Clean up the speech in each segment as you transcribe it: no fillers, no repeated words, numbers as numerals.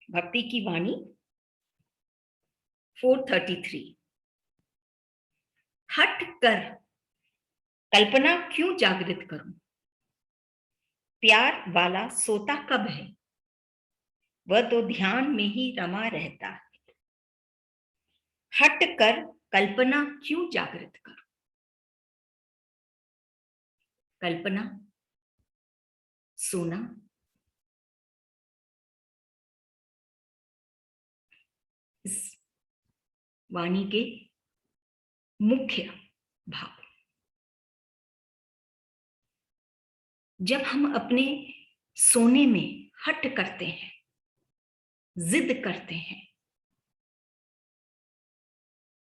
भक्ति की वाणी 433। हट कर कल्पना क्यों जागृत करूं, प्यार वाला सोता कब है, वह तो ध्यान में ही रमा रहता है। हट कर कल्पना क्यों जागृत करूं। कल्पना, सोना, इस वाणी के मुख्य भाव। जब हम अपने सोने में हट करते हैं, जिद करते हैं,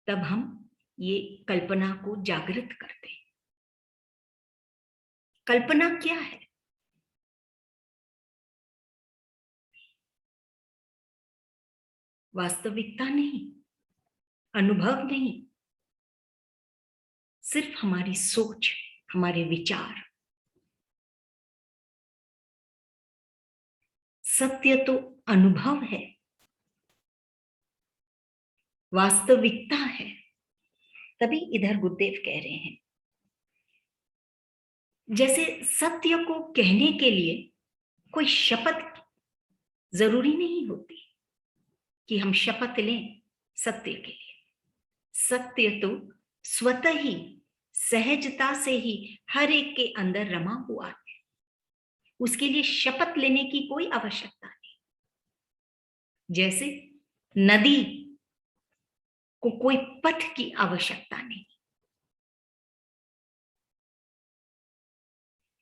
तब हम ये कल्पना को जागृत करते हैं। कल्पना क्या है? वास्तविकता नहीं, अनुभव नहीं, सिर्फ हमारी सोच, हमारे विचार। सत्य तो अनुभव है, वास्तविकता है। तभी इधर गुरुदेव कह रहे हैं, जैसे सत्य को कहने के लिए कोई शपथ जरूरी नहीं होती कि हम शपथ लें सत्य के लिए। सत्य तो स्वतः ही, सहजता से ही हर एक के अंदर रमा हुआ है। उसके लिए शपथ लेने की कोई आवश्यकता नहीं। जैसे नदी को कोई पथ की आवश्यकता नहीं,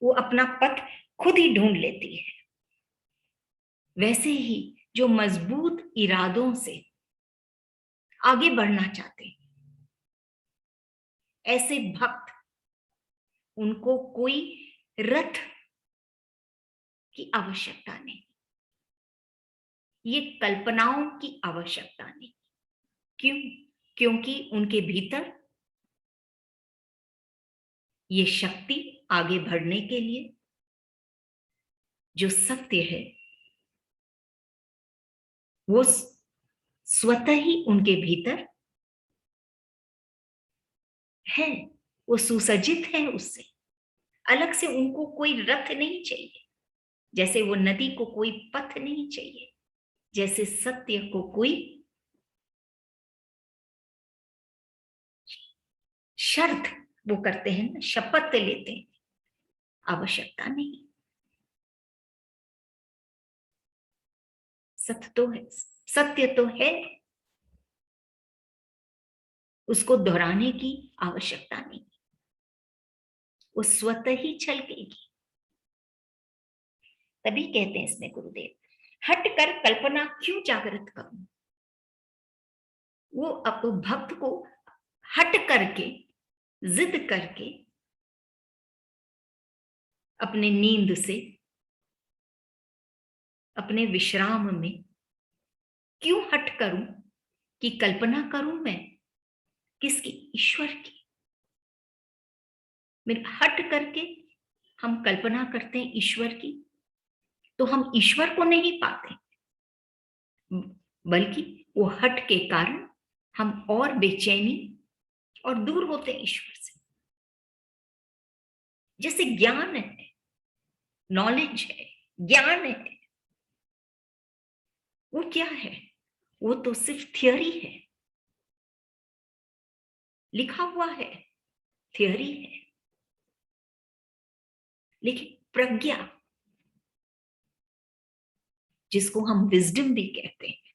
वो अपना पथ खुद ही ढूंढ लेती है। वैसे ही जो मजबूत इरादों से आगे बढ़ना चाहते हैं, ऐसे भक्त, उनको कोई रथ की आवश्यकता नहीं, ये कल्पनाओं की आवश्यकता नहीं। क्यों? क्योंकि उनके भीतर ये शक्ति आगे बढ़ने के लिए, जो सत्य है वो स्वतः ही उनके भीतर है, वो सुसज्जित है। उससे अलग से उनको कोई रथ नहीं चाहिए। जैसे वो नदी को कोई पथ नहीं चाहिए, जैसे सत्य को कोई शर्त वो करते हैं ना, शपथ लेते हैं, आवश्यकता नहीं। सत्य तो है, सत्य तो है, उसको दोहराने की आवश्यकता नहीं, वो स्वतः ही छलकेगी। तभी कहते हैं इसमें गुरुदेव, हट कर कल्पना क्यों जागृत करूं। वो अब भक्त को हट करके, जिद करके, अपने नींद से, अपने विश्राम में क्यों हट करूं कि कल्पना करूं मैं किसकी? ईश्वर की। मेरे हट करके हम कल्पना करते हैं ईश्वर की, तो हम ईश्वर को नहीं पाते, बल्कि वो हट के कारण हम और बेचैनी और दूर होते हैं ईश्वर से। जैसे ज्ञान है, नॉलेज है, ज्ञान है, वो क्या है? वो तो सिर्फ थियोरी है, लिखा हुआ है, थियोरी है। लेकिन प्रज्ञा, जिसको हम विजडम भी कहते हैं,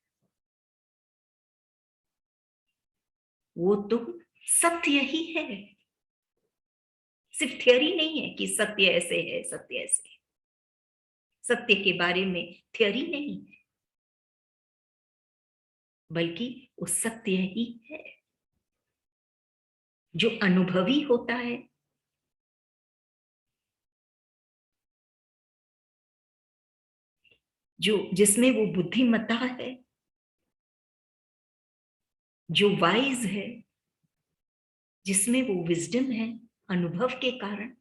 वो तो सत्य ही है। सिर्फ थियोरी नहीं है कि सत्य ऐसे है, सत्य ऐसे है। सत्य के बारे में थियोरी नहीं है, बल्कि वो सत्य ही है जो अनुभवी होता है, जो जिसमें वो बुद्धिमत्ता है, जो वाइज है, जिसमें वो विजडम है अनुभव के कारण।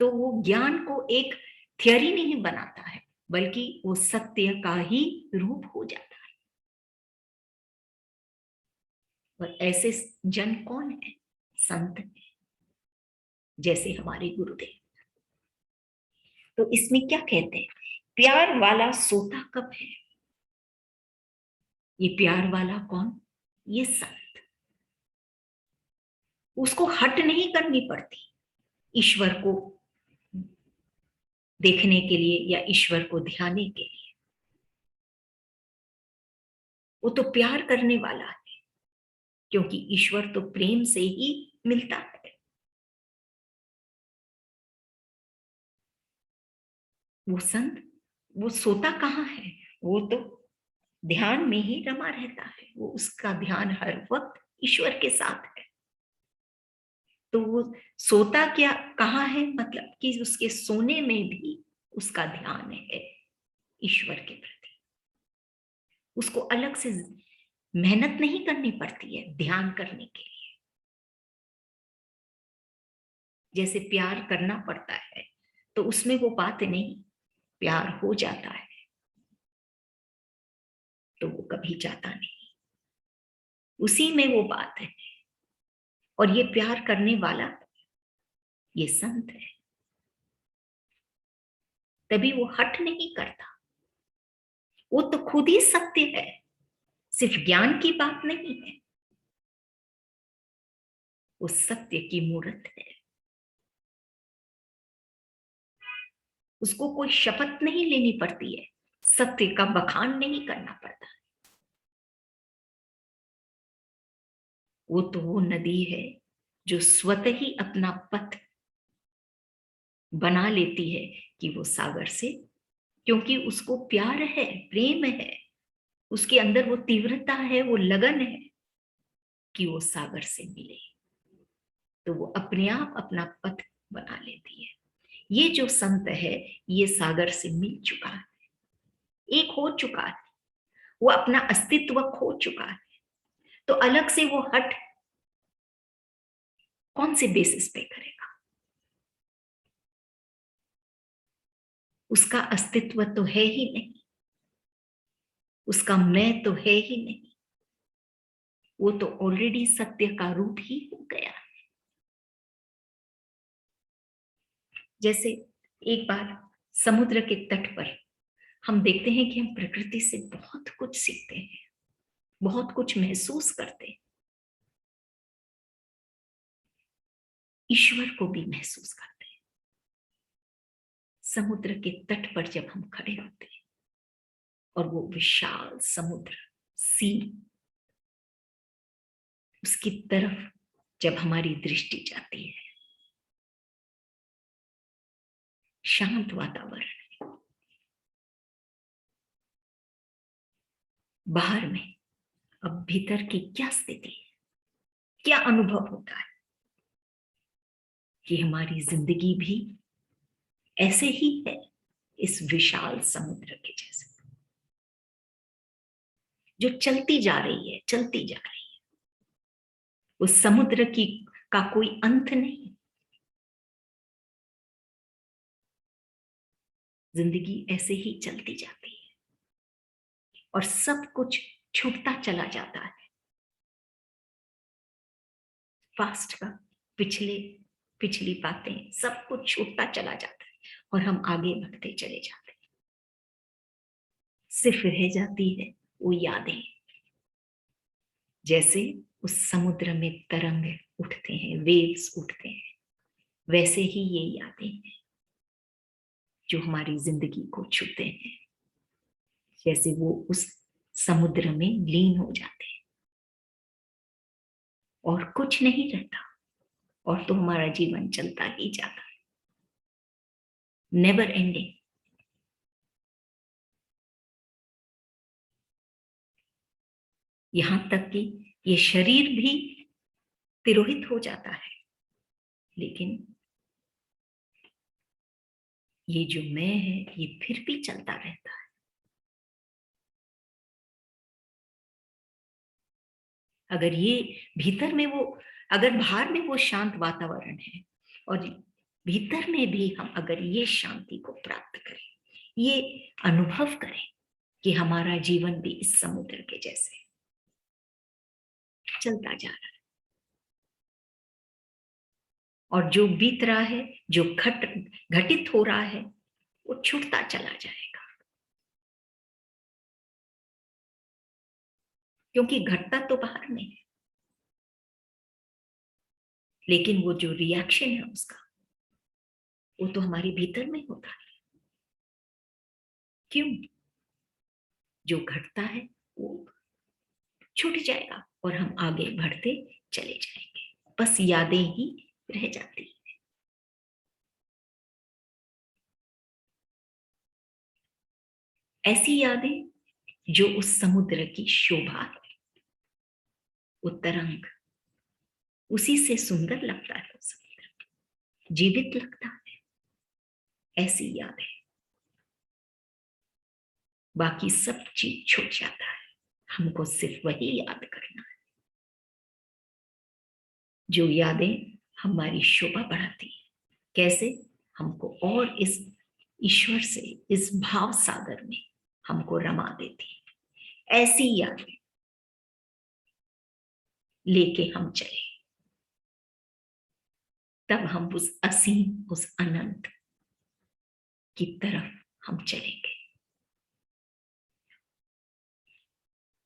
तो वो ज्ञान को एक थियोरी नहीं बनाता है, बल्कि वो सत्य का ही रूप हो जाता है। और ऐसे जन कौन है? संत है, जैसे हमारे गुरुदेव। तो इसमें क्या कहते हैं? प्यार वाला सोता कब है? ये प्यार वाला कौन? ये संत। उसको हट नहीं करनी पड़ती ईश्वर को देखने के लिए या ईश्वर को ध्याने के लिए। वो तो प्यार करने वाला है, क्योंकि ईश्वर तो प्रेम से ही मिलता है। वो संत, वो सोता कहाँ है? वो तो ध्यान में ही रमा रहता है। वो उसका ध्यान हर वक्त ईश्वर के साथ है। तो वो सोता क्या कहाँ है? मतलब कि उसके सोने में भी उसका ध्यान है ईश्वर के प्रति। उसको अलग से मेहनत नहीं करनी पड़ती है ध्यान करने के लिए। जैसे प्यार करना पड़ता है, तो उसमें वो बात नहीं, प्यार हो जाता है तो वो कभी जाता नहीं, उसी में वो बात है। और ये प्यार करने वाला ये संत है, तभी वो हट नहीं करता। वो तो खुद ही सत्य है, सिर्फ ज्ञान की बात नहीं है। वो सत्य की मूर्त है। उसको कोई शपथ नहीं लेनी पड़ती है, सत्य का बखान नहीं करना पड़ता। वो तो वो नदी है जो स्वतः ही अपना पथ बना लेती है कि वो सागर से, क्योंकि उसको प्यार है, प्रेम है, उसके अंदर वो तीव्रता है, वो लगन है कि वो सागर से मिले, तो वो अपने आप अपना पथ बना लेती है। ये जो संत है ये सागर से मिल चुका है, एक हो चुका है, वो अपना अस्तित्व खो चुका है। तो अलग से वो हट कौन से बेसिस पे करेगा? उसका अस्तित्व तो है ही नहीं, उसका मैं तो है ही नहीं। वो तो ऑलरेडी सत्य का रूप ही हो गया। जैसे एक बार समुद्र के तट पर हम देखते हैं कि हम प्रकृति से बहुत कुछ सीखते हैं, बहुत कुछ महसूस करते हैं, ईश्वर को भी महसूस करते हैं। समुद्र के तट पर जब हम खड़े होते हैं और वो विशाल समुद्र, सी, उसकी तरफ जब हमारी दृष्टि जाती है, शांत वातावरण है, बाहर में अब भीतर की क्या स्थिति है, क्या अनुभव होता है कि हमारी जिंदगी भी ऐसे ही है, इस विशाल समुद्र के जैसे, जो चलती जा रही है, चलती जा रही है। उस समुद्र की का कोई अंत नहीं। जिंदगी ऐसे ही चलती जाती है और सब कुछ छूटता चला जाता है। फास्ट का पिछले पिछली बातें सब कुछ छूटता चला जाता है और हम आगे बढ़ते चले जाते हैं। सिर्फ रह जाती है वो यादें, जैसे उस समुद्र में तरंग उठते हैं, वेव्स उठते हैं, वैसे ही ये यादें हैं जो हमारी जिंदगी को छूते हैं, जैसे वो उस समुद्र में लीन हो जाते हैं और कुछ नहीं रहता, और तो हमारा जीवन चलता ही जाता है, नेवर एंडिंग। यहां तक कि ये शरीर भी तिरोहित हो जाता है, लेकिन ये जो मैं है ये फिर भी चलता रहता है। अगर ये भीतर में वो, अगर बाहर में वो शांत वातावरण है और भीतर में भी हम अगर ये शांति को प्राप्त करें, ये अनुभव करें कि हमारा जीवन भी इस समुद्र के जैसे चलता जा रहा है, और जो बीत रहा है, जो घटित हो रहा है, वो छूटता चला जाएगा, क्योंकि घटता तो बाहर में है, लेकिन वो जो रिएक्शन है उसका, वो तो हमारे भीतर में होता है। क्यों? जो घटता है वो छूट जाएगा और हम आगे बढ़ते चले जाएंगे, बस यादें ही रह जाती है। ऐसी यादें जो उस समुद्र की शोभा है, वो तरंग, उसी से सुंदर लगता है, समुद्र जीवित लगता है। ऐसी यादें, बाकी सब चीज छूट जाता है, हमको सिर्फ वही याद करना है, जो यादें हमारी शोभा बढ़ाती है। कैसे? हमको और इस ईश्वर से, इस भाव सागर में हमको रमा देती है। ऐसी यादें लेके हम चले, तब हम उस असीम, उस अनंत की तरफ हम चलेंगे,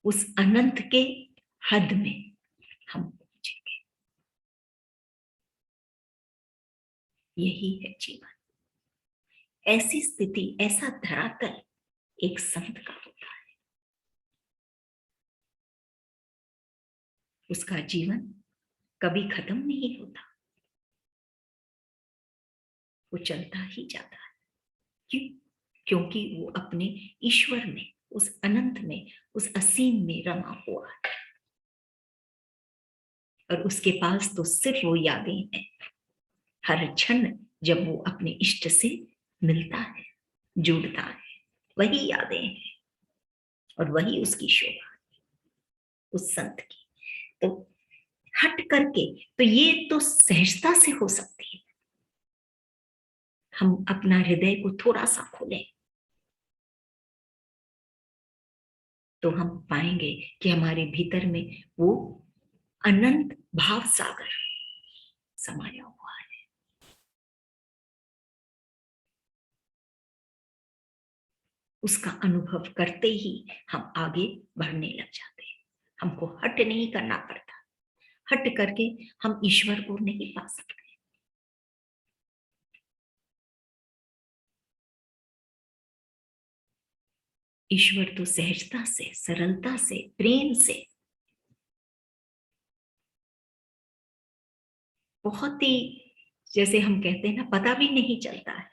उस अनंत के हद में हम पहुंचेंगे। यही है जीवन। ऐसी स्थिति, ऐसा धरातल एक संत का होता है। उसका जीवन कभी खत्म नहीं होता, वो चलता ही जाता है। क्यों? क्योंकि वो अपने ईश्वर में, उस अनंत में, उस असीम में रमा हुआ है, और उसके पास तो सिर्फ वो यादें हैं। हर क्षण जब वो अपने इष्ट से मिलता है, जुड़ता है, वही यादें हैं, और वही उसकी शोभा उस संत की। तो हट करके, तो ये तो सहजता से हो सकती है। हम अपना हृदय को थोड़ा सा खोलें, तो हम पाएंगे कि हमारे भीतर में वो अनंत भाव सागर समाया हुआ है। उसका अनुभव करते ही हम आगे बढ़ने लग जाते हैं। हमको हट नहीं करना पड़ता, हट करके हम ईश्वर को नहीं पा सकते। ईश्वर तो सहजता से, सरलता से, प्रेम से, बहुत ही, जैसे हम कहते हैं ना, पता भी नहीं चलता है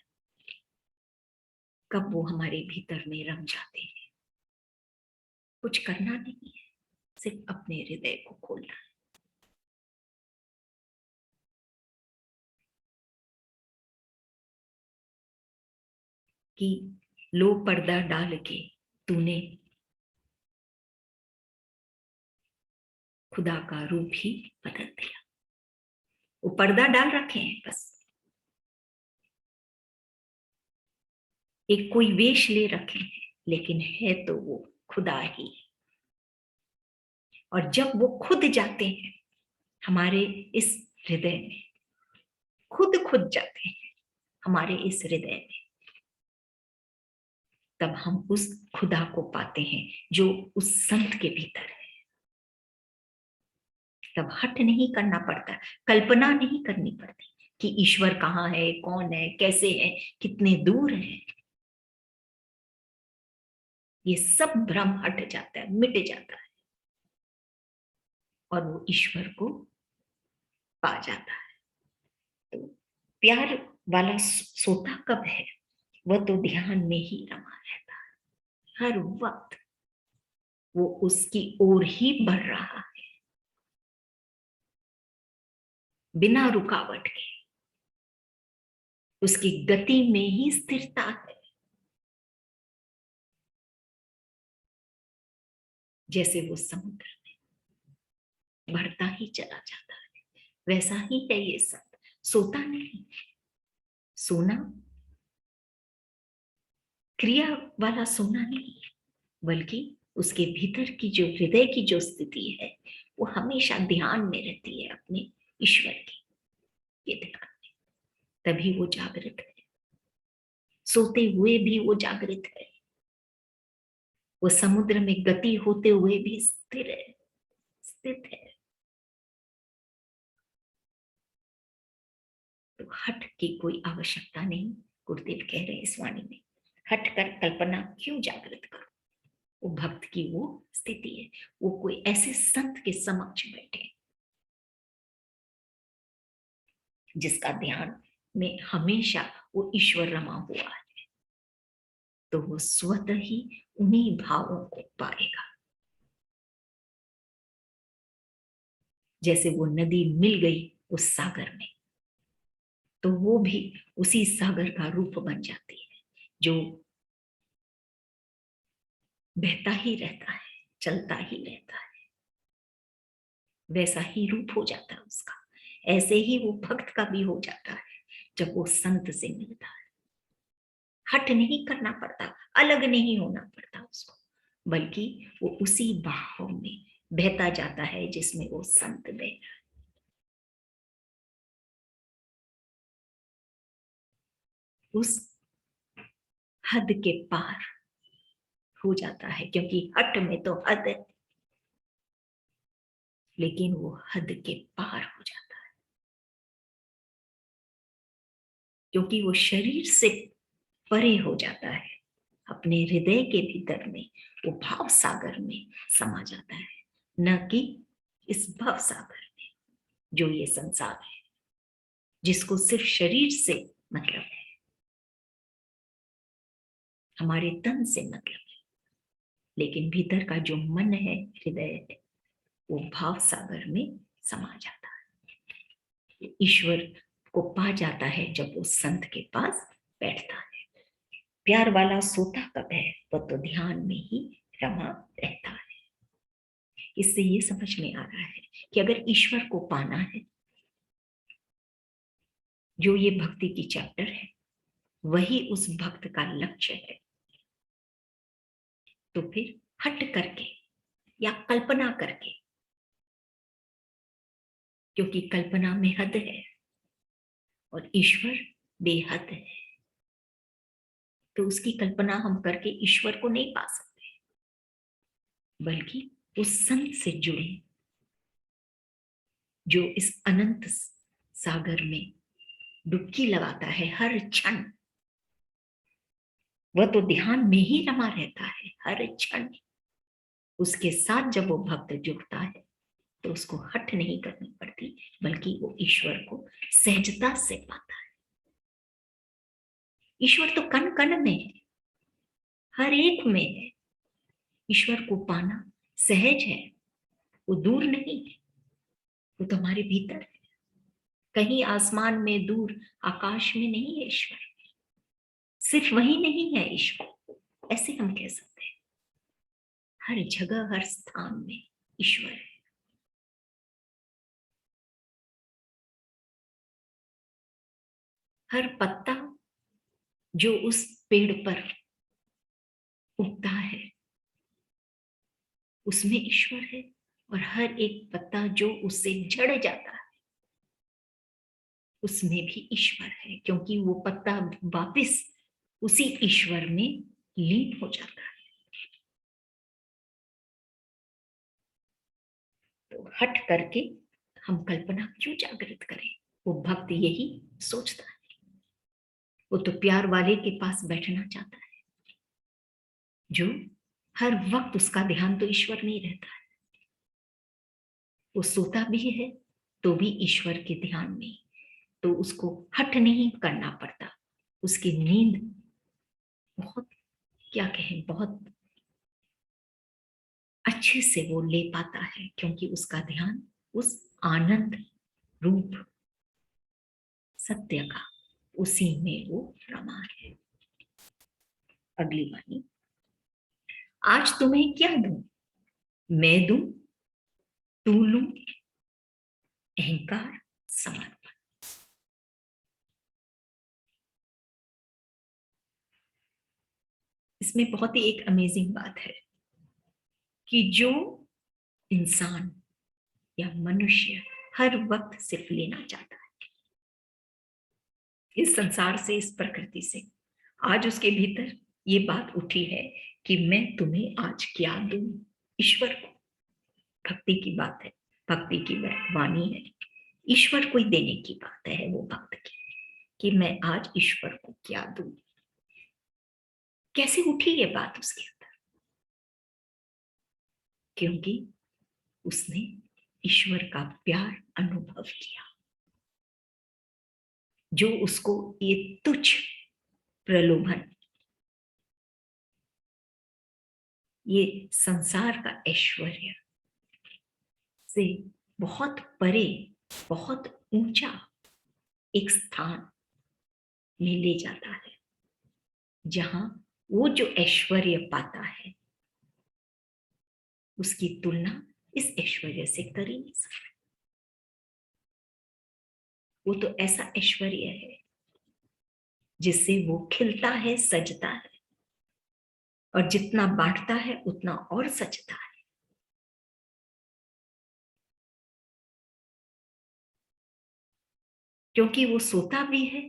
कब वो हमारे भीतर में रम जाते हैं। कुछ करना नहीं है, सिर्फ अपने हृदय को खोलना है। कि लो पर्दा डाल के तूने खुदा का रूप ही बदल दिया। वो पर्दा डाल रखे हैं, बस एक कोई वेश ले रखे हैं, लेकिन है तो वो खुदा ही। और जब वो खुद जाते हैं हमारे इस हृदय में, खुद जाते हैं हमारे इस हृदय में, तब हम उस खुदा को पाते हैं जो उस संत के भीतर है। तब हट नहीं करना पड़ता, कल्पना नहीं करनी पड़ती कि ईश्वर कहाँ है, कौन है, कैसे है, कितने दूर है। ये सब भ्रम हट जाता है, मिट जाता है, और वो ईश्वर को पा जाता है। तो प्यार वाला सोता कब है? वह तो ध्यान में ही रमा रहता है, हर वक्त वो उसकी ओर ही बढ़ रहा है, बिना रुकावट के। उसकी गति में ही स्थिरता है। जैसे वो समुद्र में बढ़ता ही चला जाता है, वैसा ही है ये सब। सोता नहीं। सोना क्रिया वाला सोना नहीं है, बल्कि उसके भीतर की जो हृदय की जो स्थिति है वो हमेशा ध्यान में रहती है अपने ईश्वर की, ये ध्यान में, तभी वो जागृत है। सोते हुए भी वो जागृत है, वो समुद्र में गति होते हुए भी स्थिर है, स्थित है। तो हट की कोई आवश्यकता नहीं। गुरुदेव कह रहे हैं इस वाणी में, हट कर कल्पना क्यों जागृत करो। वो भक्त की वो स्थिति है, वो कोई ऐसे संत के समक्ष बैठे जिसका ध्यान में हमेशा वो ईश्वर रमा हुआ है, तो वो स्वतः ही उन्हीं भावों को पाएगा। जैसे वो नदी मिल गई उस सागर में, तो वो भी उसी सागर का रूप बन जाती है, जो बहता ही रहता है, चलता ही रहता है, वैसा ही रूप हो जाता है उसका। ऐसे ही वो भक्त का भी हो जाता है जब वो संत से मिलता है। हट नहीं करना पड़ता, अलग नहीं होना पड़ता उसको, बल्कि वो उसी भाव में बहता जाता है जिसमें वो संत बह, उस हद के पार हो जाता है। क्योंकि हट में तो हद है, लेकिन वो हद के पार हो जाता है, क्योंकि वो शरीर से परे हो जाता है, अपने हृदय के भीतर में वो भाव सागर में समा जाता है, न कि इस भाव सागर में जो ये संसार है, जिसको सिर्फ शरीर से मतलब है, हमारे तन से मतलब है, लेकिन भीतर का जो मन है, हृदय है, वो भाव सागर में समा जाता है, ईश्वर को पा जाता है जब वो संत के पास बैठता है। प्यार वाला सोता कब है, वो तो ध्यान में ही रमा रहता है। इससे ये समझ में आ रहा है कि अगर ईश्वर को पाना है, जो ये भक्ति की चैप्टर है, वही उस भक्त का लक्ष्य है, तो फिर हट करके या कल्पना करके, क्योंकि कल्पना में हद है और ईश्वर बेहद है, तो उसकी कल्पना हम करके ईश्वर को नहीं पा सकते, बल्कि उस संत से जुड़े जो इस अनंत सागर में डुबकी लगाता है हर क्षण। वह तो ध्यान में ही रमा रहता है हर क्षण। उसके साथ जब वो भक्त जुड़ता है तो उसको हट नहीं करनी पड़ती, बल्कि वो ईश्वर को सहजता से पाता है। ईश्वर तो कण कण में है, हर एक में है। ईश्वर को पाना सहज है, वो दूर नहीं है, वो तो हमारे भीतर है। कहीं आसमान में दूर, आकाश में नहीं है ईश्वर, सिर्फ वही नहीं है ईश्वर, ऐसे हम कह सकते हैं। हर जगह हर स्थान में ईश्वर है। हर पत्ता जो उस पेड़ पर उगता है उसमें ईश्वर है, और हर एक पत्ता जो उससे झड़ जाता है उसमें भी ईश्वर है, क्योंकि वो पत्ता वापस उसी ईश्वर में लीन हो जाता है। तो हट करके हम कल्पना क्यों जागृत करें। वो भक्त यही सोचता है, वो तो प्यार वाले के पास बैठना चाहता है, जो हर वक्त उसका ध्यान तो ईश्वर में ही रहता है। वो सोता भी है तो भी ईश्वर के ध्यान में, तो उसको हट नहीं करना पड़ता। उसकी नींद बहुत, क्या कहें, बहुत अच्छे से वो ले पाता है, क्योंकि उसका ध्यान उस आनंद रूप सत्य का, उसी में वो रमा है। अगली वाणी, आज तुम्हें क्या दूं, मैं दूं, तू लूं, अहंकार समर्पण। इसमें बहुत ही एक अमेजिंग बात है कि जो इंसान या मनुष्य हर वक्त सिर्फ लेना चाहता है इस संसार से, इस प्रकृति से, आज उसके भीतर ये बात उठी है कि मैं तुम्हें आज क्या दूं। ईश्वर को, भक्ति की बात है, भक्ति की वाणी है, ईश्वर को देने की बात है वो भक्त की, कि मैं आज ईश्वर को क्या दूं। कैसे उठी ये बात उसके अंदर? क्योंकि उसने ईश्वर का प्यार अनुभव किया, जो उसको ये तुच्छ प्रलोभन, ये संसार का ऐश्वर्य से बहुत परे, बहुत ऊंचा एक स्थान में ले जाता है, जहां वो जो ऐश्वर्य पाता है उसकी तुलना इस ऐश्वर्य से कर ही नहीं सकता। वो तो ऐसा ऐश्वर्य है जिससे वो खिलता है, सजता है, और जितना बांटता है उतना और सजता है। क्योंकि वो सोता भी है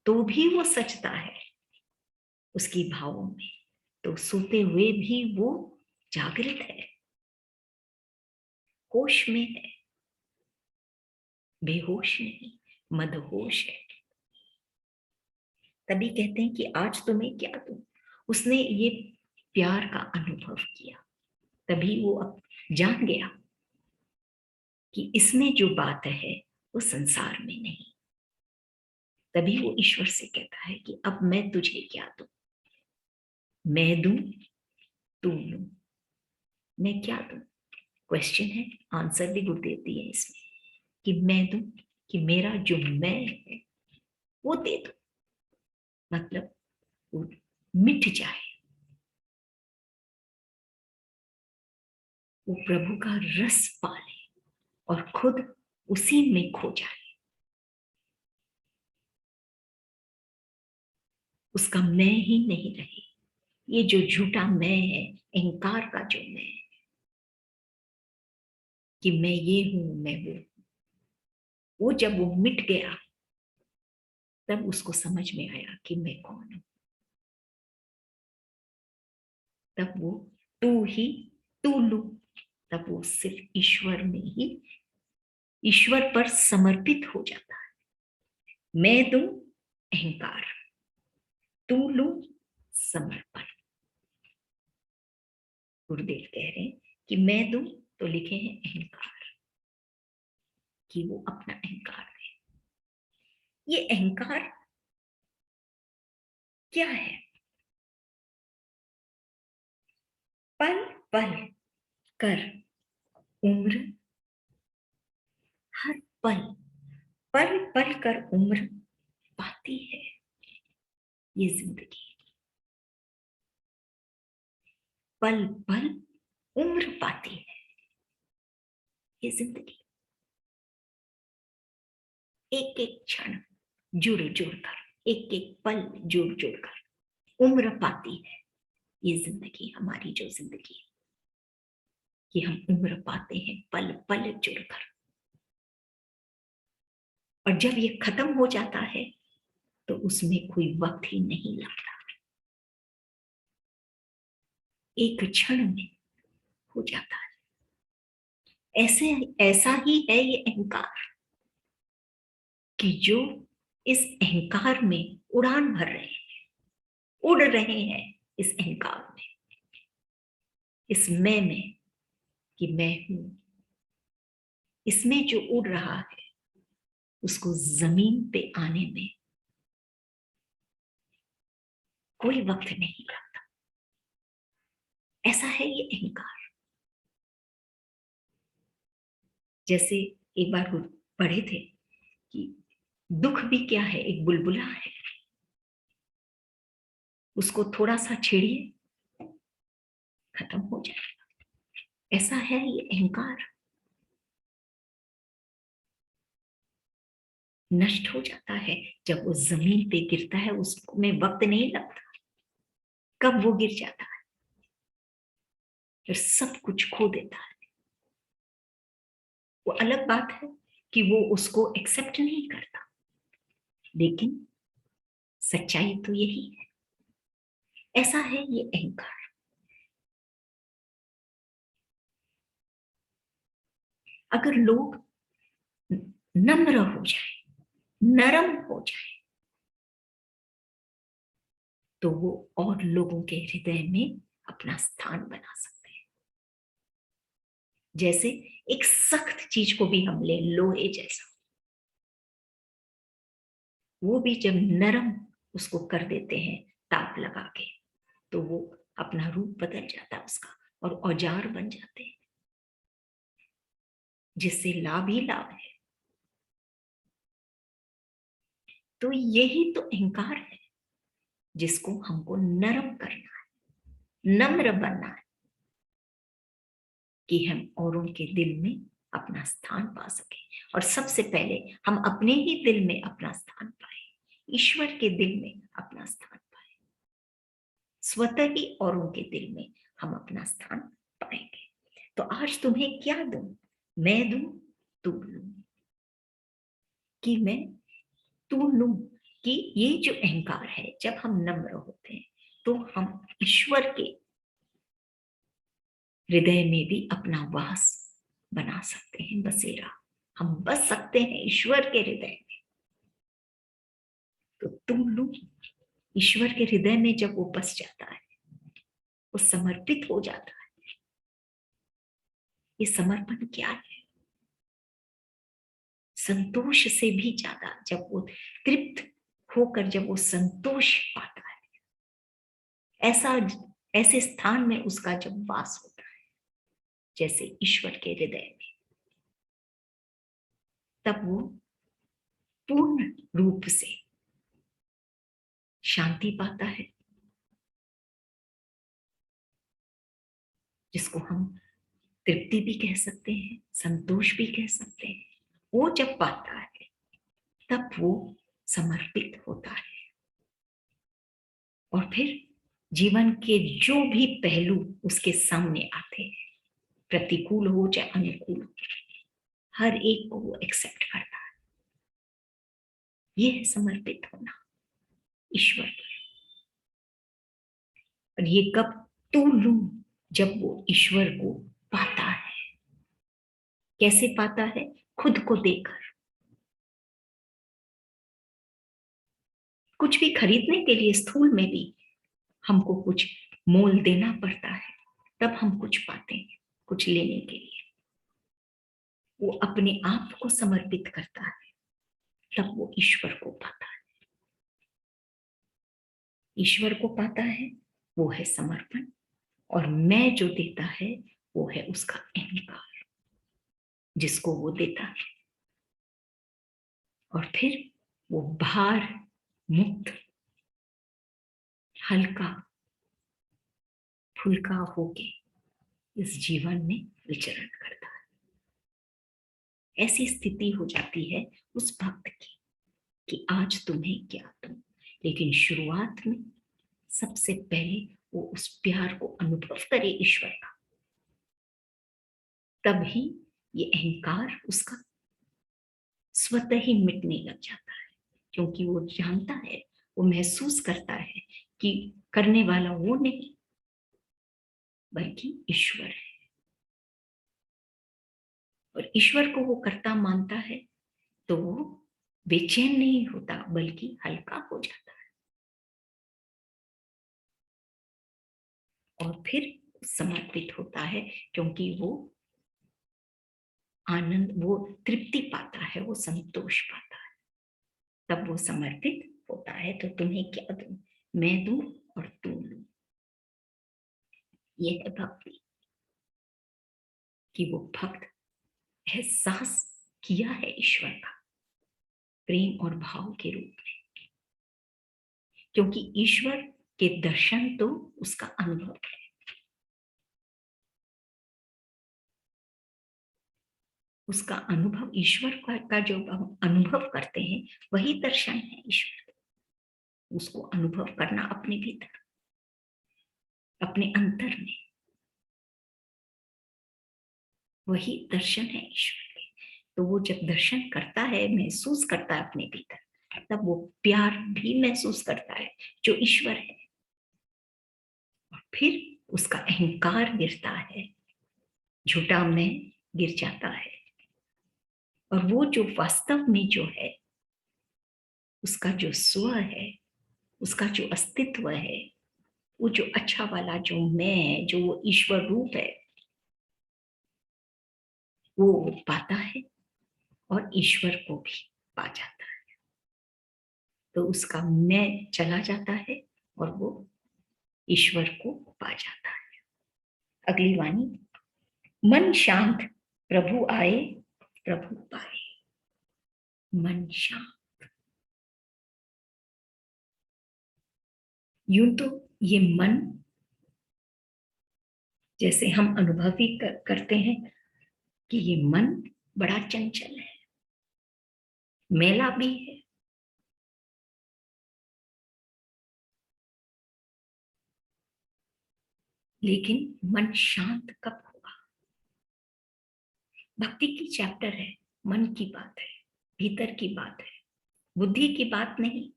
तो भी वो सजता है उसकी भावों में, तो सोते हुए भी वो जागृत है, होश में है, बेहोश नहीं, मदहोश है। तभी कहते हैं कि आज तुम्हें क्या दूं। उसने ये प्यार का अनुभव किया, तभी वो अब जान गया कि इसमें जो बात है वो संसार में नहीं। तभी वो ईश्वर से कहता है कि अब मैं तुझे क्या दूं, मैं दूं, तू लूं, मैं क्या दूं। क्वेश्चन है, आंसर भी गुरुदेव दिए इसमें, कि मैं दूं, कि मेरा जो मैं है वो दे दो, मतलब वो मिट जाए, वो प्रभु का रस पाले और खुद उसी में खो जाए। उसका मैं ही नहीं रहे। ये जो झूठा मैं है, अहंकार का जो मैं है, कि मैं ये हूं, मैं वो जब वो मिट गया तब उसको समझ में आया कि मैं कौन हूं। तब वो तू ही तू लू, तब वो सिर्फ ईश्वर में ही, ईश्वर पर समर्पित हो जाता है। मैं दूं अहंकार, तू लू समर्पण। गुरुदेव कह रहे हैं कि मैं दूं तो लिखे हैं अहंकार, कि वो अपना अहंकार दे। ये अहंकार क्या है? पल पल कर उम्र, हर पल पल पल कर उम्र पाती है ये जिंदगी, पल पल उम्र पाती है ये जिंदगी। एक एक क्षण जुड़ जुड़ कर, एक एक पल जुड़ जुड़ कर उम्र पाती है ये जिंदगी, हमारी जो जिंदगी, कि हम उम्र पाते हैं पल पल जुड़कर। और जब ये खत्म हो जाता है तो उसमें कोई वक्त ही नहीं लगता, एक क्षण में हो जाता है। ऐसे ऐसा ही है ये अहंकार, कि जो इस अहंकार में उड़ान भर रहे हैं, उड़ रहे हैं इस अहंकार में, इस मैं में, कि मैं हूं, इसमें जो उड़ रहा है उसको जमीन पे आने में कोई वक्त नहीं लगता। ऐसा है ये अहंकार। जैसे एक बार पढ़े थे कि दुख भी क्या है, एक बुलबुला है, उसको थोड़ा सा छेड़िए खत्म हो जाएगा। ऐसा है ये अहंकार, नष्ट हो जाता है जब वो जमीन पे गिरता है, उसमें वक्त नहीं लगता, कब वो गिर जाता है, फिर सब कुछ खो देता है। वो अलग बात है कि वो उसको एक्सेप्ट नहीं करता, लेकिन सच्चाई तो यही है। ऐसा है ये अहंकार। अगर लोग नम्र हो जाए, नरम हो जाए, तो वो और लोगों के हृदय में अपना स्थान बना सकते हैं। जैसे एक सख्त चीज को भी हम ले, लोहे जैसा, वो भी जब नरम उसको कर देते हैं ताप लगा के, तो वो अपना रूप बदल जाता है उसका, और औजार बन जाते हैं, जिससे लाभ ही लाभ है। तो यही तो अहंकार है, जिसको हमको नरम करना है, नम्र बनना है, कि हम औरों के दिल में अपना स्थान पा सके। और सबसे पहले हम अपने ही दिल में अपना स्थान पाए, ईश्वर के दिल में अपना स्थान पाए, स्वतः ही औरों के दिल में हम अपना स्थान पाएंगे। तो आज तुम्हें क्या दूं? मैं दूं, तू लूं, कि मैं तू लूं, कि ये जो अहंकार है, जब हम नम्र होते हैं तो हम ईश्वर के हृदय में भी अपना वास बना सकते हैं, बसेरा। हम बस सकते हैं ईश्वर के हृदय में। तो तुम लोग ईश्वर के हृदय में जब वो बस जाता है, वो समर्पित हो जाता है। ये समर्पण क्या है? संतोष से भी ज्यादा, जब वो तृप्त होकर जब वो संतोष पाता है, ऐसा ऐसे स्थान में उसका जब वास होता है जैसे ईश्वर के हृदय में, तब वो पूर्ण रूप से शांति पाता है, जिसको हम तृप्ति भी कह सकते हैं, संतोष भी कह सकते हैं। वो जब पाता है तब वो समर्पित होता है, और फिर जीवन के जो भी पहलू उसके सामने आते हैं, प्रतिकूल हो चाहे अनुकूल हो, हर एक को वो एक्सेप्ट करता है। ये है समर्पित होना ईश्वर पर। और ये कब? तू लू, जब वो ईश्वर को पाता है। कैसे पाता है? खुद को देकर। कुछ भी खरीदने के लिए स्थूल में भी हमको कुछ मोल देना पड़ता है, तब हम कुछ पाते हैं, कुछ लेने के लिए। वो अपने आप को समर्पित करता है, तब वो ईश्वर को पाता है। ईश्वर को पाता है, वो है समर्पण। और मैं जो देता है वो है उसका अहंकार, जिसको वो देता है। और फिर वो भार मुक्त, हल्का फुल्का होके इस जीवन में विचरण करता है। ऐसी स्थिति हो जाती है उस भक्त की कि आज तुम्हें क्या दूं। लेकिन शुरुआत में सबसे पहले वो उस प्यार को अनुभव करे ईश्वर का, तभी ये अहंकार उसका स्वतः ही मिटने लग जाता है। क्योंकि वो जानता है, वो महसूस करता है कि करने वाला वो नहीं बल्कि ईश्वर है। और ईश्वर को वो कर्ता मानता है, तो वो बेचैन नहीं होता बल्कि हल्का हो जाता है। और फिर समर्पित होता है, क्योंकि वो आनंद, वो तृप्ति पाता है, वो संतोष पाता है, तब वो समर्पित होता है। तो तुम्हें क्या दूं? मैं दूं और तू लूं। ये है भक्ति, कि वो भक्त एहसास किया है ईश्वर का प्रेम और भाव के रूप में। क्योंकि ईश्वर के दर्शन तो उसका अनुभव है। उसका अनुभव, ईश्वर का जो हम अनुभव करते हैं वही दर्शन है ईश्वर। उसको अनुभव करना अपने भीतर। अपने अंतर में। वही दर्शन है ईश्वर के। तो वो जब दर्शन करता है, महसूस करता है अपने भीतर, तब वो प्यार भी महसूस करता है जो ईश्वर है। और फिर उसका अहंकार गिरता है, झूठा मैं गिर जाता है। और वो जो वास्तव में जो है, उसका जो स्व है, उसका जो अस्तित्व है, वो जो अच्छा वाला जो मैं है, जो वो ईश्वर रूप है, वो पाता है और ईश्वर को भी पा जाता है। तो उसका मैं चला जाता है और वो ईश्वर को पा जाता है। अगली वाणी, मन शांत प्रभु आए प्रभु पाए। मन शांत, यूं तो ये मन, जैसे हम अनुभव ही करते हैं कि ये मन बड़ा चंचल है, मेला भी है। लेकिन मन शांत कब होगा? भक्ति की चैप्टर है, मन की बात है, भीतर की बात है, बुद्धि की बात नहीं,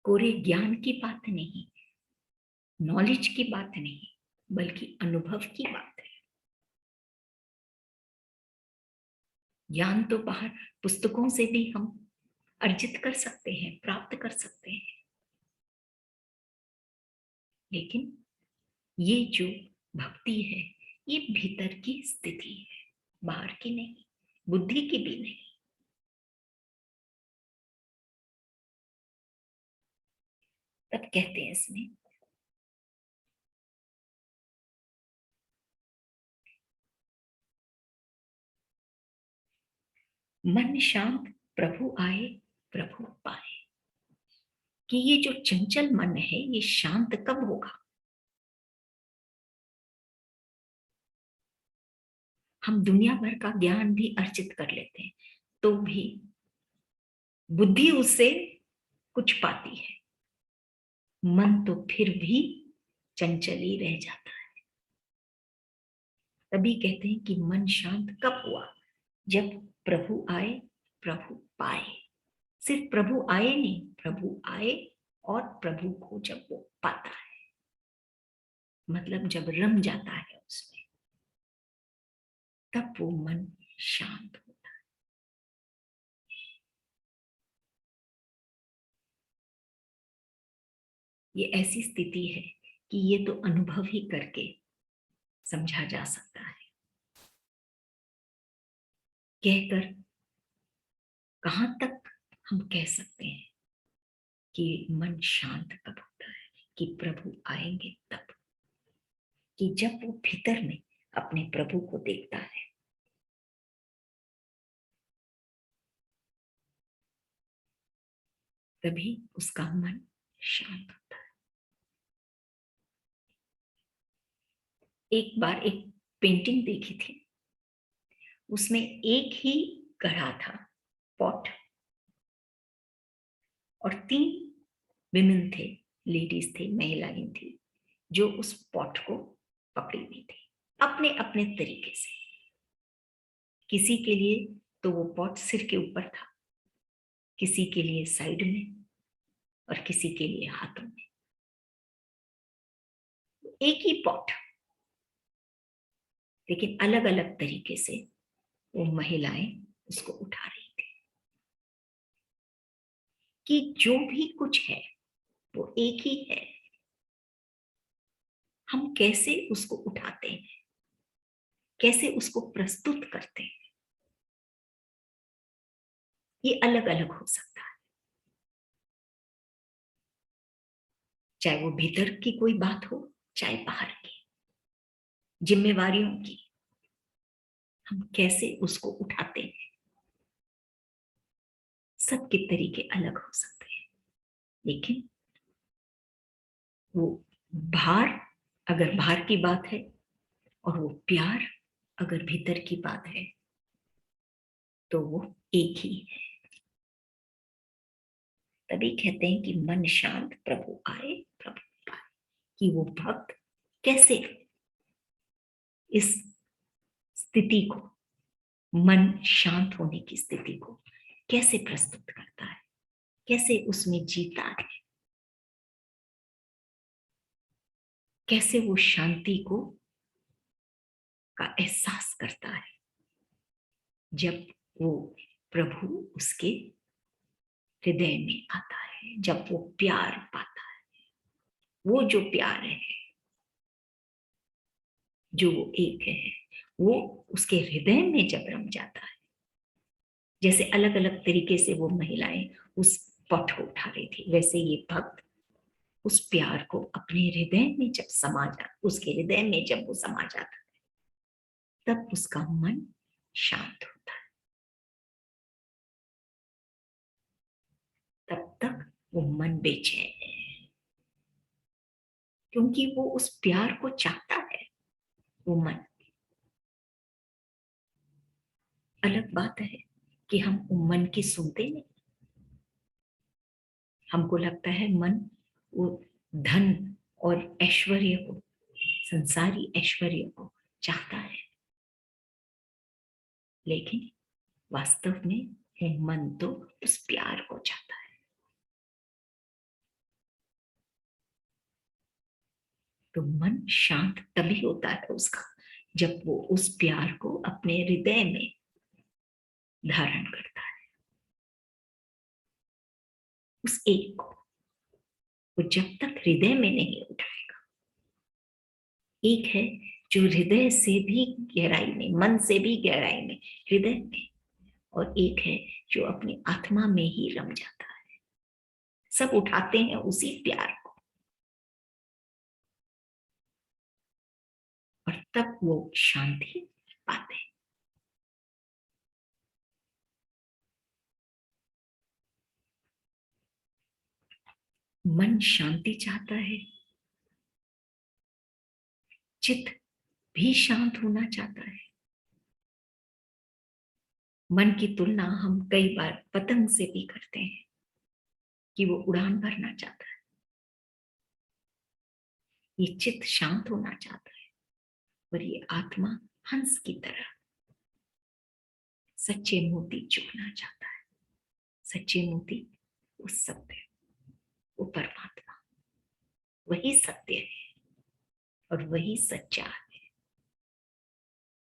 कोरे ज्ञान की बात नहीं, नॉलेज की बात नहीं, बल्कि अनुभव की बात है। ज्ञान तो बाहर पुस्तकों से भी हम अर्जित कर सकते हैं, प्राप्त कर सकते हैं, लेकिन ये जो भक्ति है, ये भीतर की स्थिति है, बाहर की नहीं, बुद्धि की भी नहीं। तब कहते हैं इसमें, मन शांत प्रभु आए प्रभु पाए। कि ये जो चंचल मन है, ये शांत कब होगा? हम दुनिया भर का ज्ञान भी अर्जित कर लेते हैं, तो भी बुद्धि उससे कुछ पाती है, मन तो फिर भी चंचल ही रह जाता है। तभी कहते हैं कि मन शांत कब हुआ? जब प्रभु आए प्रभु पाए। सिर्फ प्रभु आए नहीं, प्रभु आए और प्रभु को जब वो पाता है, मतलब जब रम जाता है उसमें, तब वो मन शांत होता है। ये ऐसी स्थिति है कि ये तो अनुभव ही करके समझा जा सकता है। कहकर कहां तक हम कह सकते हैं कि मन शांत कब होता है? कि प्रभु आएंगे तब, कि जब वो भीतर में अपने प्रभु को देखता है, तभी उसका मन शांत होता है। एक बार एक पेंटिंग देखी थी, उसमें एक ही घड़ा था, पॉट, और 3 विमेन थे, लेडीज थे, महिलाएं थी, जो उस पॉट को पकड़ी हुई थी अपने अपने तरीके से। किसी के लिए तो वो पॉट सिर के ऊपर था, किसी के लिए साइड में, और किसी के लिए हाथों में। एक ही पॉट, लेकिन अलग अलग तरीके से वो महिलाएं उसको उठा रही थी। कि जो भी कुछ है वो एक ही है, हम कैसे उसको उठाते हैं, कैसे उसको प्रस्तुत करते हैं, ये अलग अलग हो सकता है। चाहे वो भीतर की कोई बात हो, चाहे बाहर की जिम्मेवारियों की, हम कैसे उसको उठाते हैं, सबके तरीके अलग हो सकते हैं। लेकिन वो भार अगर बाहर की बात है, और वो प्यार अगर भीतर की बात है, तो वो एक ही है। तभी कहते हैं कि मन शांत प्रभु आए प्रभु पाए। कि वो भक्त कैसे इस स्थिति को, मन शांत होने की स्थिति को कैसे प्रस्तुत करता है, कैसे उसमें जीता है, कैसे वो शांति को का एहसास करता है जब वो प्रभु उसके हृदय में आता है, जब वो प्यार पाता है। वो जो प्यार है, जो वो एक है, वो उसके हृदय में जब रम जाता है। जैसे अलग अलग तरीके से वो महिलाएं उस पट को उठा रही थी, वैसे ये भक्त उस प्यार को अपने हृदय में जब समा जाता, उसके हृदय में जब वो समा जाता है, तब उसका मन शांत होता है। तब तक वो मन बेचैन है, क्योंकि वो उस प्यार को चाहता है। वो मन, अलग बात है कि हम मन की सुनते नहीं। हमको लगता है मन वो धन और ऐश्वर्य को, संसारी ऐश्वर्य को चाहता है, लेकिन वास्तव में वो मन तो उस प्यार को चाहता है। तो मन शांत तभी होता है उसका, जब वो उस प्यार को अपने हृदय में धारण करता है। उस एक को वो जब तक हृदय में नहीं उठाएगा। एक है जो हृदय से भी गहराई में, मन से भी गहराई में, हृदय में, और एक है जो अपनी आत्मा में ही रम जाता है। सब उठाते हैं उसी प्यार को, और तब वो शांति पाते हैं। मन शांति चाहता है, चित्त भी शांत होना चाहता है। मन की तुलना हम कई बार पतंग से भी करते हैं कि वो उड़ान भरना चाहता है। ये चित्त शांत होना चाहता है, और ये आत्मा हंस की तरह सच्चे मोती चुगना चाहता है। सच्चे मोती वो सत्य, वो परमात्मा, वही सत्य है और वही सच्चा है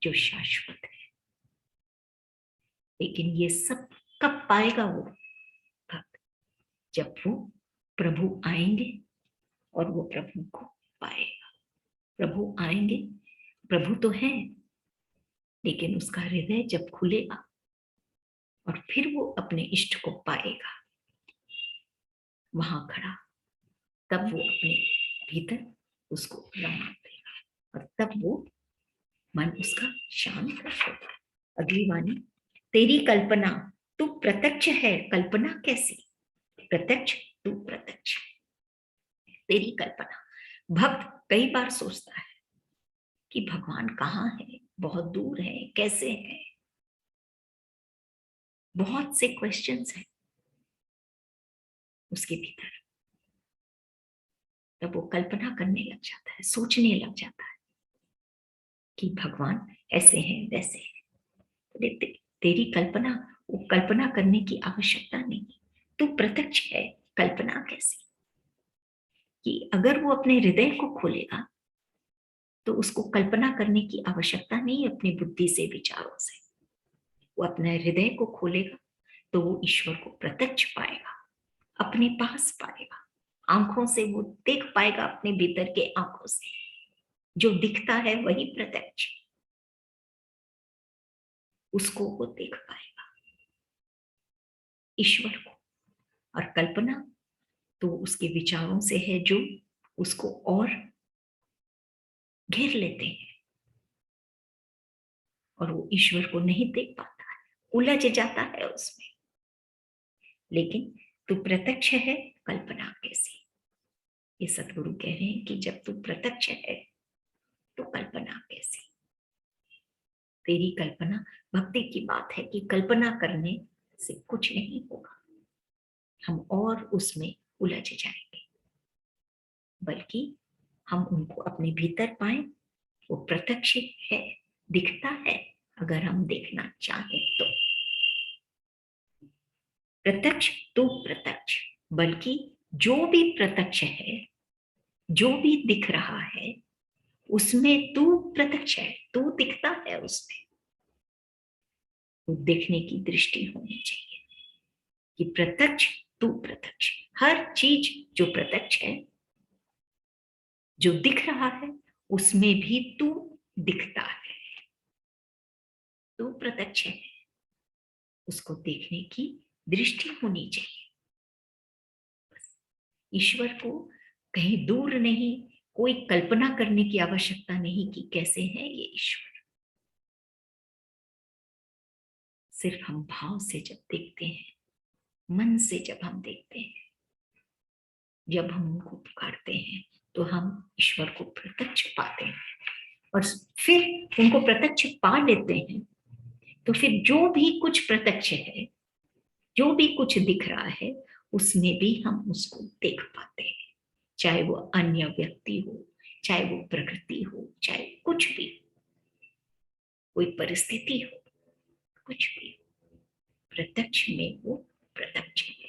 जो शाश्वत है। लेकिन ये सब कब पाएगा वो भक्त? जब वो प्रभु आएंगे और वो प्रभु को पाएगा। प्रभु आएंगे, प्रभु तो है, लेकिन उसका हृदय जब खुलेगा और फिर वो अपने इष्ट को पाएगा वहां खड़ा, तब वो अपने भीतर उसको रमा देगा, और तब वो मन उसका शांत होगा। अगली वाणी, तेरी कल्पना तू प्रत्यक्ष है, कल्पना कैसी? प्रत्यक्ष तू प्रत्यक्ष, तेरी कल्पना। भक्त कई बार सोचता है कि भगवान कहाँ है, बहुत दूर है, कैसे है, बहुत से क्वेश्चंस हैं उसके भीतर। तब वो कल्पना करने लग जाता है, सोचने लग जाता है कि भगवान ऐसे हैं, वैसे हैं। तेरी कल्पना, वो कल्पना करने की आवश्यकता नहीं, तू प्रत्यक्ष है, कल्पना कैसी? कि अगर वो अपने हृदय को खोलेगा तो उसको कल्पना करने की आवश्यकता नहीं है अपनी बुद्धि से, विचारों से। वो अपने हृदय को खोलेगा तो वो ईश्वर को प्रत्यक्ष पाएगा, अपने पास पाएगा, आंखों से वो देख पाएगा, अपने भीतर के आंखों से जो दिखता है वही प्रत्यक्ष, उसको वो देख पाएगा, ईश्वर को। और कल्पना तो उसके विचारों से है जो उसको और घेर लेते हैं, और वो ईश्वर को नहीं देख पाता है, उलझ जाता है उसमें। लेकिन तू प्रत्यक्ष है, कल्पना कैसी? ये सतगुरु कह रहे हैं कि जब तू प्रत्यक्ष है तो कल्पना कैसी? तेरी कल्पना, भक्ति की बात है कि कल्पना करने से कुछ नहीं होगा। हम और उसमें उलझ जाएंगे, बल्कि हम उनको अपने भीतर पाए। वो प्रत्यक्ष है, दिखता है, अगर हम देखना चाहें तो। प्रत्यक्ष तो प्रत्यक्ष, बल्कि जो भी प्रत्यक्ष है, जो भी दिख रहा है, उसमें तू प्रत्यक्ष है, तू दिखता है उसमें। तो देखने की दृष्टि होनी चाहिए कि प्रत्यक्ष तू प्रत्यक्ष, हर चीज जो प्रत्यक्ष है, जो दिख रहा है, उसमें भी तू दिखता है, तू प्रत्यक्ष है। उसको देखने की दृष्टि होनी चाहिए। ईश्वर को कहीं दूर नहीं, कोई कल्पना करने की आवश्यकता नहीं कि कैसे है ये ईश्वर। सिर्फ हम भाव से जब देखते हैं, मन से जब हम देखते हैं, जब हम उनको पुकारते हैं, तो हम ईश्वर को प्रत्यक्ष पाते हैं। और फिर उनको प्रत्यक्ष पा लेते हैं, तो फिर जो भी कुछ प्रत्यक्ष है, जो भी कुछ दिख रहा है, उसमें भी हम उसको देख पाते हैं। चाहे वो अन्य व्यक्ति हो, चाहे वो प्रकृति हो, चाहे कुछ भी, कोई परिस्थिति हो, कुछ भी, प्रत्यक्ष में वो प्रत्यक्ष है।